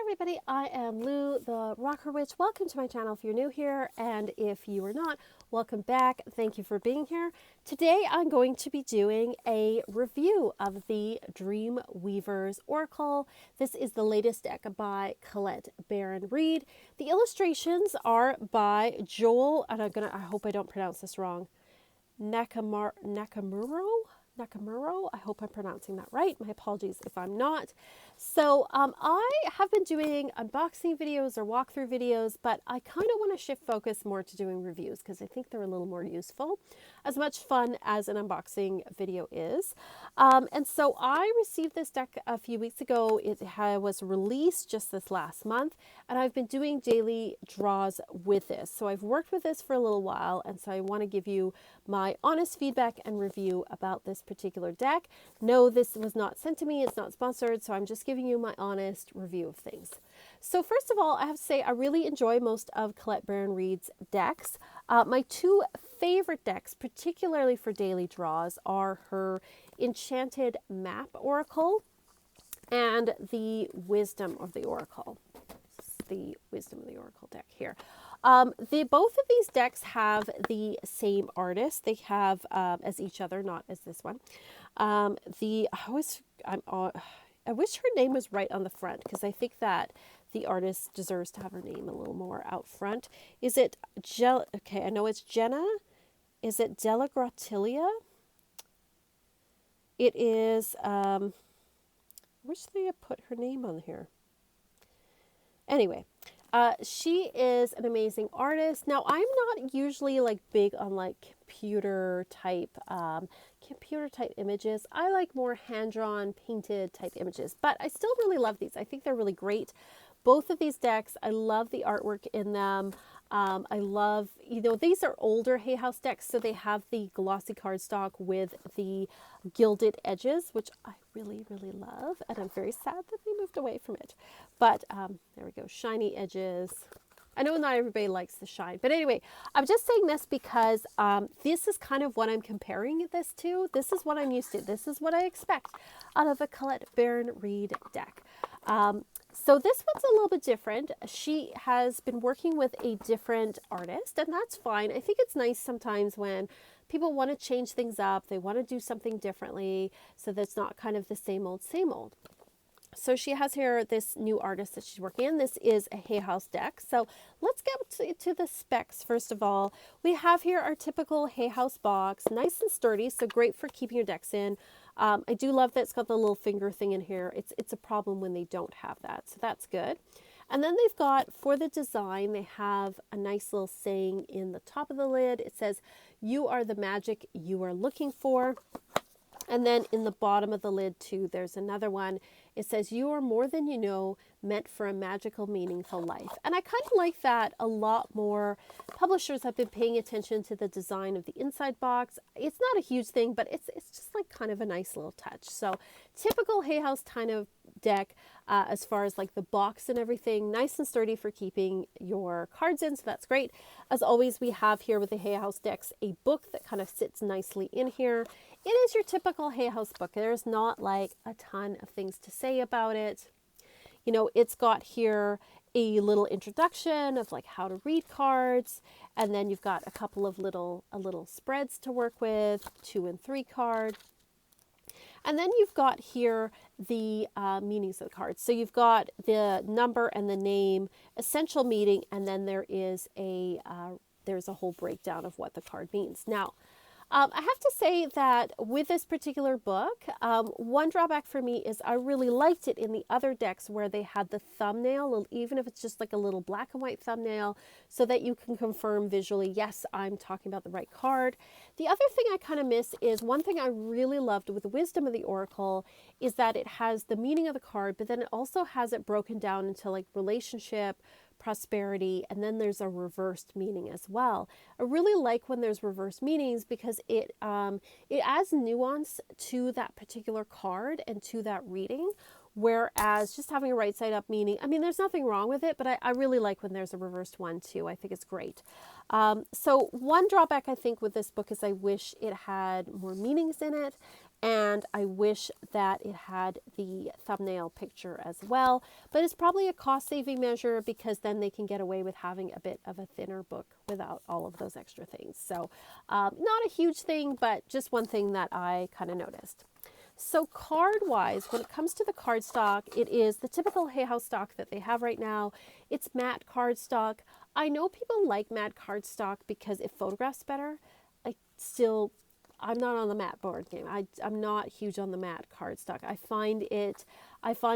everybody, I am Lou, the Rocker Witch. Welcome to my channel if you're new here, and if you are not, welcome back. Thank you for being here. Today I'm going to be doing a review of the Dream Weavers Oracle. This is the latest deck by Colette Baron-Reid. The illustrations are by Joel, and I hope I don't pronounce this wrong, Nakamuro. I hope I'm pronouncing that right. My apologies if I'm not. So I have been doing unboxing videos or walkthrough videos, but I kind of want to shift focus more to doing reviews because I think they're a little more useful, as much fun as an unboxing video is. And so I received this deck a few weeks ago. It was released just this last month, and I've been doing daily draws with this. So I've worked with this for a little while, and so I want to give you my honest feedback and review about this particular deck. No, this was not sent to me. It's not sponsored, so I'm just giving you my honest review of things. So first of all, I have to say I really enjoy most of Colette Baron-Reid's decks. My two favorite decks, particularly for daily draws, are her Enchanted Map Oracle and the Wisdom of the Oracle. The Wisdom of the Oracle deck here. Both of these decks have the same artist. They have as each other, not as this one. I wish her name was right on the front because I think that the artist deserves to have her name a little more out front. Is it Okay, I know it's Jenna. Is it Della Gratilia? It is. I wish they had put her name on here. Anyway. She is an amazing artist. Now, I'm not usually like big on like computer type images. I like more hand-drawn, painted type images, but I still really love these. I think they're really great. Both of these decks, I love the artwork in them. I love, these are older Hay House decks, so they have the glossy cardstock with the gilded edges, which I really, really love, and I'm very sad that they moved away from it. But there we go, shiny edges. I know not everybody likes the shine, but anyway, I'm just saying this because this is kind of what I'm comparing this to. This is what I'm used to. This is what I expect out of a Colette Baron-Reid deck. So this one's a little bit different. She has been working with a different artist, and that's fine. I think it's nice sometimes when people want to change things up. They want to do something differently so that's not kind of the same old, same old. So she has here this new artist that she's working in. This is a Hay House deck. So let's get to the specs first of all. We have here our typical Hay House box, nice and sturdy, so great for keeping your decks in. I do love that it's got the little finger thing in here. It's a problem when they don't have that, so that's good. And then they've got, for the design, they have a nice little saying in the top of the lid. It says, "You are the magic you are looking for." And then in the bottom of the lid too, there's another one. It says, "You are more than you know, meant for a magical, meaningful life." And I kind of like that a lot more. Publishers have been paying attention to the design of the inside box. It's not a huge thing, but it's just like kind of a nice little touch. So typical Hay House kind of deck as far as like the box and everything, nice and sturdy for keeping your cards in, so that's great. As always, we have here with the Hay House decks a book that kind of sits nicely in here. It is your typical Hay House book. There's not like a ton of things to say about it. It's got here a little introduction of like how to read cards, and then you've got a couple of little spreads to work with, 2 and 3 card. And then you've got here the meanings of the cards. So you've got the number and the name, essential meaning, and then there's a whole breakdown of what the card means. Now, I have to say that with this particular book, one drawback for me is I really liked it in the other decks where they had the thumbnail, even if it's just like a little black and white thumbnail, so that you can confirm visually, yes, I'm talking about the right card. The other thing I kind of miss is one thing I really loved with the Wisdom of the Oracle is that it has the meaning of the card, but then it also has it broken down into like relationship, prosperity, and then there's a reversed meaning as well. I really like when there's reversed meanings because it adds nuance to that particular card and to that reading, whereas just having a right side up meaning, I mean, there's nothing wrong with it, but I really like when there's a reversed one too. I think it's great. So one drawback I think with this book is I wish it had more meanings in it. And I wish that it had the thumbnail picture as well, but it's probably a cost-saving measure because then they can get away with having a bit of a thinner book without all of those extra things. So not a huge thing, but just one thing that I kind of noticed. So card-wise, when it comes to the cardstock, it is the typical Hay House stock that they have right now. It's matte cardstock. I know people like matte cardstock because it photographs better. I'm not on the matte board game. I'm not huge on the matte cardstock. I find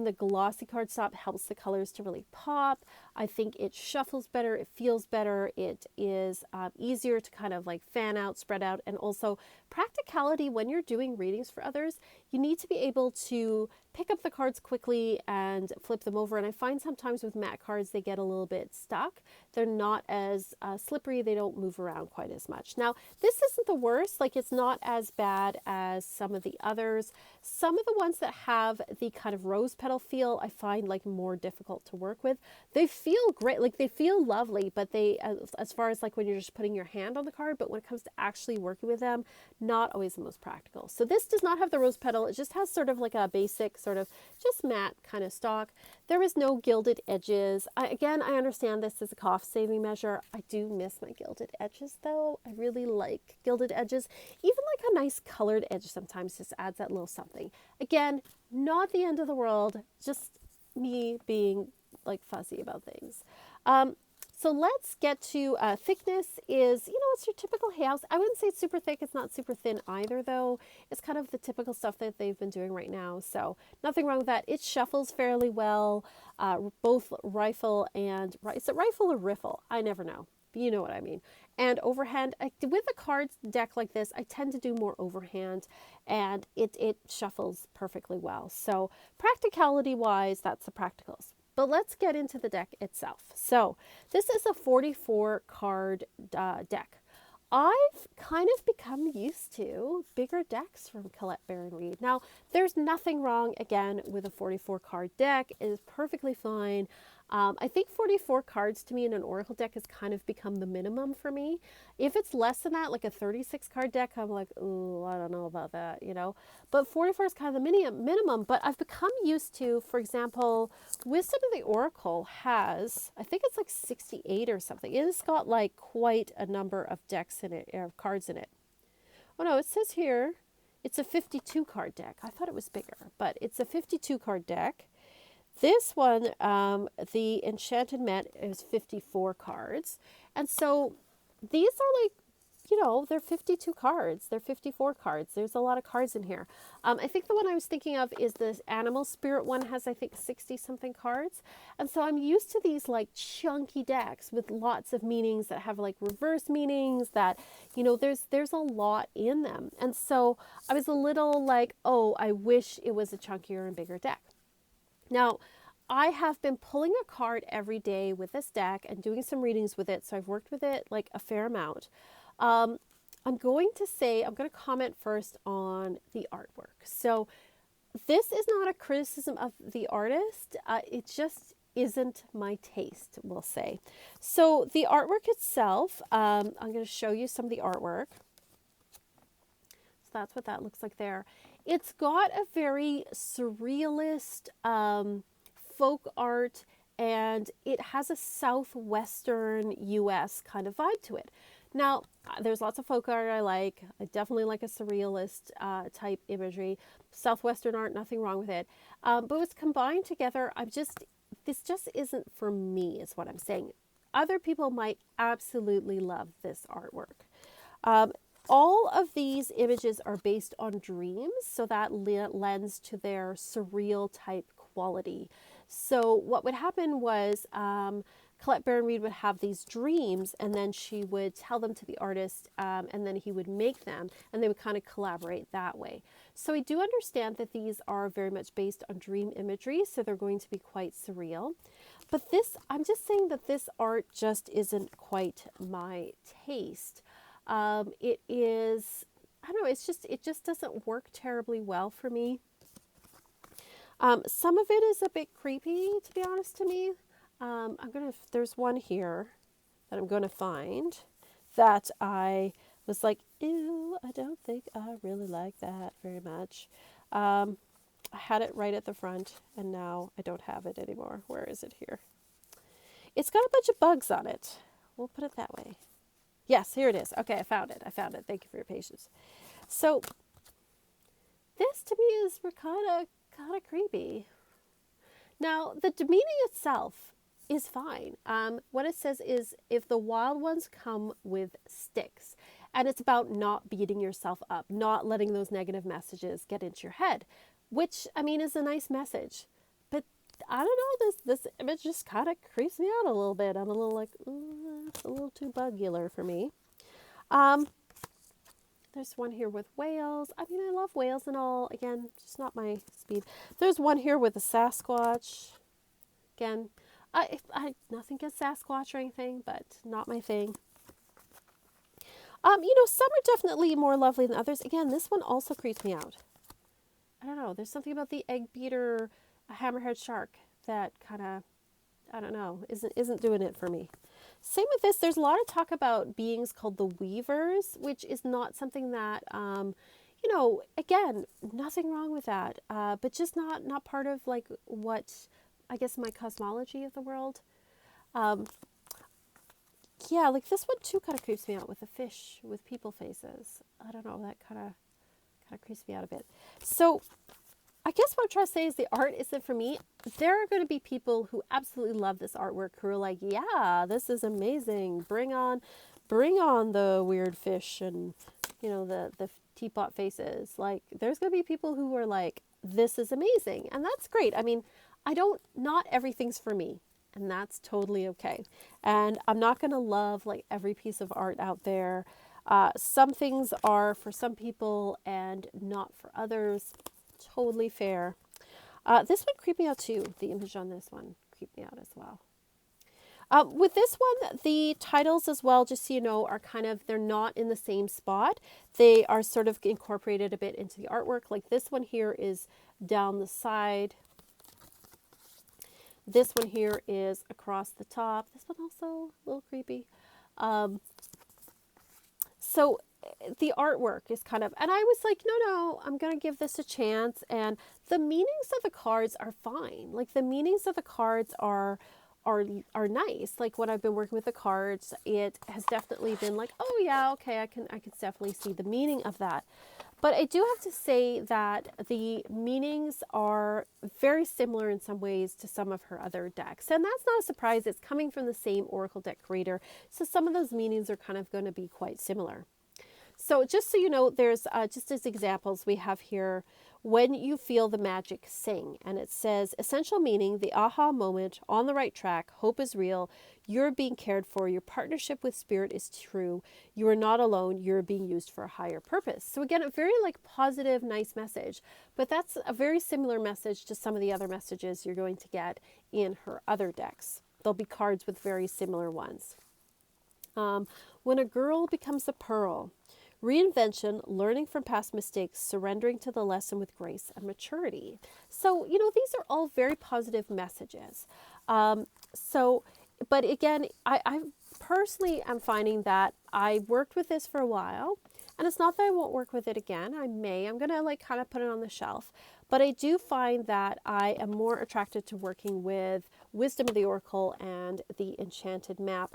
the glossy cardstock helps the colors to really pop. I think it shuffles better. It feels better. It is easier to kind of like fan out, spread out, and also practicality when you're doing readings for others. You need to be able to pick up the cards quickly and flip them over. And I find sometimes with matte cards, they get a little bit stuck. They're not as slippery. They don't move around quite as much. Now, this isn't the worst. Like, it's not as bad as some of the others. Some of the ones that have the kind of rose petal feel, I find like more difficult to work with. They feel great. Like, they feel lovely, but they, as far as like when you're just putting your hand on the card, but when it comes to actually working with them, not always the most practical. So this does not have the rose petal. It just has sort of like a basic sort of just matte kind of stock. There is no gilded edges. Again, I understand this is a cost-saving measure. I do miss my gilded edges though. I really like gilded edges. Even like a nice colored edge sometimes just adds that little something. Again, not the end of the world, just me being like fussy about things. So let's get to thickness is, it's your typical Hay House. I wouldn't say it's super thick. It's not super thin either, though. It's kind of the typical stuff that they've been doing right now. So nothing wrong with that. It shuffles fairly well, both rifle and, is it rifle or riffle? I never know. You know what I mean. And overhand, with a card deck like this, I tend to do more overhand, and it shuffles perfectly well. So practicality-wise, that's the practicals. But let's get into the deck itself. So this is a 44 card deck. I've kind of become used to bigger decks from Colette Baron Reid. Now, there's nothing wrong, again, with a 44 card deck. It is perfectly fine. I think 44 cards to me in an Oracle deck has kind of become the minimum for me. If it's less than that, like a 36 card deck, I'm like, ooh, I don't know about that, But 44 is kind of the minimum, but I've become used to, for example, Wisdom of the Oracle has, I think it's like 68 or something. It has got like quite a number of decks in it, or cards in it. Oh no, it says here, it's a 52 card deck. I thought it was bigger, but it's a 52 card deck. This one, the Enchanted Met, is 54 cards. And so these are like, they're 52 cards. They're 54 cards. There's a lot of cards in here. I think the one I was thinking of is the Animal Spirit one has, I think, 60-something cards. And so I'm used to these like chunky decks with lots of meanings that have like reverse meanings that, there's a lot in them. And so I was a little like, oh, I wish it was a chunkier and bigger deck. Now, I have been pulling a card every day with this deck and doing some readings with it, so I've worked with it like a fair amount. I'm going to comment first on the artwork. So this is not a criticism of the artist. It just isn't my taste, we'll say. So the artwork itself, I'm going to show you some of the artwork. So that's what that looks like there. It's got a very surrealist folk art, and it has a southwestern U.S. kind of vibe to it. Now, there's lots of folk art I like. I definitely like a surrealist type imagery. Southwestern art, nothing wrong with it. But it's combined together. This just isn't for me, is what I'm saying. Other people might absolutely love this artwork. All of these images are based on dreams, so that lends to their surreal type quality. So what would happen was Colette Baron Reid would have these dreams, and then she would tell them to the artist, and then he would make them, and they would kind of collaborate that way. So I do understand that these are very much based on dream imagery, so they're going to be quite surreal. But I'm just saying that this art just isn't quite my taste. It is, I don't know, it just doesn't work terribly well for me. Some of it is a bit creepy, to be honest to me. There's one here that I'm going to find that I was like, Ew, I don't think I really like that very much. Um, I had it right at the front, and now I don't have it anymore. Where is it here? It's got a bunch of bugs on it. We'll put it that way. Yes, here it is. Okay, I found it. I found it. Thank you for your patience. So this to me is kind of creepy. Now, the demeaning itself is fine. What it says is if the wild ones come with sticks, and it's about not beating yourself up, not letting those negative messages get into your head, which I mean is a nice message. But I don't know, this image just kind of creeps me out a little bit. I'm a little like, it's a little too bugular for me. Um, there's one here with whales. I mean, I love whales and all. Again, just not my speed. There's one here with a Sasquatch. Again, I nothing against Sasquatch or anything, but not my thing. Some are definitely more lovely than others. Again, this one also creeps me out. I don't know. There's something about the egg beater hammerhead shark that kind of, I don't know, isn't doing it for me. Same with this. There's a lot of talk about beings called the weavers, which is not something that, again, nothing wrong with that, but just not part of like what I guess my cosmology of the world. Yeah, like this one too kind of creeps me out with the fish with people faces. I don't know, that kind of creeps me out a bit. So I guess what I'm trying to say is the art isn't for me. There are going to be people who absolutely love this artwork who are like, yeah, this is amazing. Bring on the weird fish and, the teapot faces. Like, there's going to be people who are like, this is amazing. And that's great. I mean, not everything's for me. And that's totally okay. And I'm not going to love like every piece of art out there. Some things are for some people and not for others. Totally fair. This one creeped me out too. The image on this one creeped me out as well. With this one, the titles as well, just so you know, are they're not in the same spot. They are sort of incorporated a bit into the artwork. Like this one here is down the side. This one here is across the top. This one also a little creepy. So the artwork is and I was like, no, I'm going to give this a chance. And the meanings of the cards are fine. Like the meanings of the cards are nice. Like when I've been working with the cards, it has definitely been like, oh yeah, okay, I can definitely see the meaning of that. But I do have to say that the meanings are very similar in some ways to some of her other decks. And that's not a surprise. It's coming from the same Oracle deck creator. So some of those meanings are kind of going to be quite similar. So just so you know, there's just as examples, we have here, when you feel the magic, sing. And it says, essential meaning, the aha moment, on the right track, hope is real, you're being cared for, your partnership with spirit is true, you are not alone, you're being used for a higher purpose. So again, a very positive, nice message, but that's a very similar message to some of the other messages you're going to get in her other decks. There'll be cards with very similar ones. When a girl becomes a pearl, reinvention, learning from past mistakes, surrendering to the lesson with grace and maturity. So, these are all very positive messages. But again, I personally am finding that I worked with this for a while, and it's not that I won't work with it again. I'm going to kind of put it on the shelf. But I do find that I am more attracted to working with Wisdom of the Oracle and the Enchanted Map.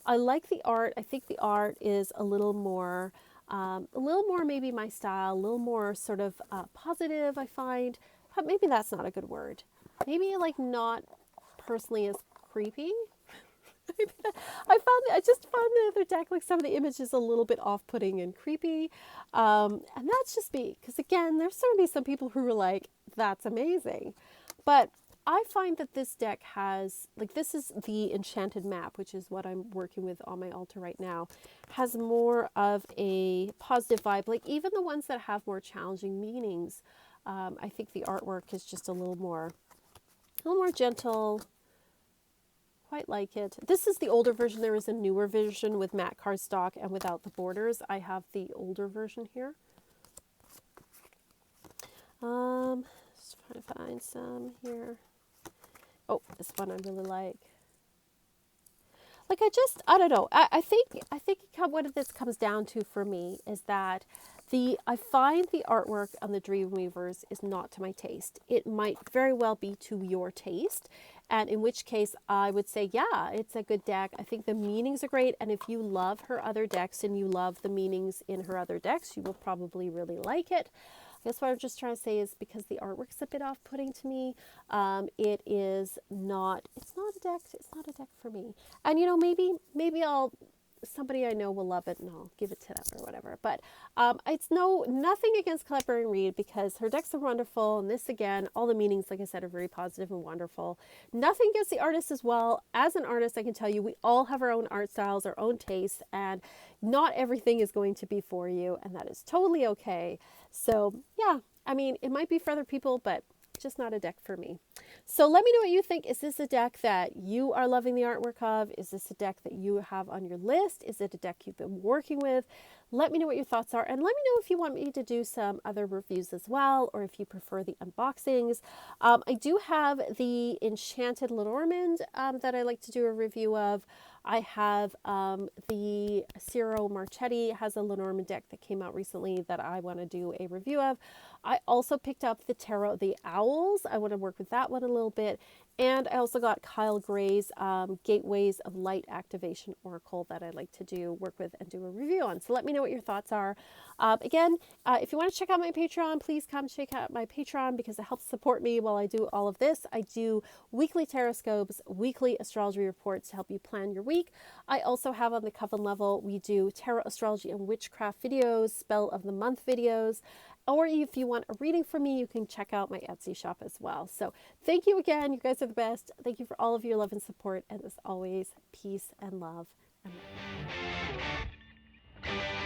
I like the art. I think the art is a little more maybe my style, a little more sort of positive, I find. But maybe that's not a good word. Maybe not personally as creepy. I just found the other deck, some of the images a little bit off-putting and creepy. And that's just me. Because again, there's certainly some people who are like, that's amazing. But I find that this deck has, this is the Enchanted Map, which is what I'm working with on my altar right now, has more of a positive vibe. Even the ones that have more challenging meanings, I think the artwork is just a little more gentle. Quite like it. This is the older version. There is a newer version with matte cardstock and without the borders. I have the older version here. Just trying to find some here. Oh, this one I really like. like I don't know. I think what this comes down to for me is that I find the artwork on the Dreamweavers is not to my taste. It might very well be to your taste, and in which case I would say, yeah, it's a good deck. I think the meanings are great, and if you love her other decks and you love the meanings in her other decks, you will probably really like it. I guess what I'm just trying to say is because the artwork's a bit off-putting to me, it is not. It's not a deck. It's not a deck for me. And maybe somebody I know will love it and I'll give it to them or whatever. But it's nothing against Collaborating Read because her decks are wonderful. And this again, all the meanings, like I said, are very positive and wonderful. Nothing against the artist as well. As an artist, I can tell you we all have our own art styles, our own tastes, and not everything is going to be for you. And that is totally okay. So yeah, I mean, it might be for other people, but just not a deck for me. So let me know what you think. Is this a deck that you are loving the artwork of? Is this a deck that you have on your list? Is it a deck you've been working with? Let me know what your thoughts are, and let me know if you want me to do some other reviews as well, or if you prefer the unboxings. I do have the Enchanted Lenormand that I like to do a review of. I have the Ciro Marchetti has a Lenormand deck that came out recently that I want to do a review of. I also picked up the Tarot the Owls. I want to work with that one a little bit. And I also got Kyle Gray's Gateways of Light Activation Oracle that I'd like to work with and do a review on. So let me know what your thoughts are. Again, if you want to check out my Patreon, please come check out my Patreon because it helps support me while I do all of this. I do weekly tarot scopes, weekly astrology reports to help you plan your week. I also have on the Coven level, we do tarot, astrology, and witchcraft videos, spell of the month videos. Or if you want a reading from me, you can check out my Etsy shop as well. So thank you again. You guys are the best. Thank you for all of your love and support. And as always, peace and love and light.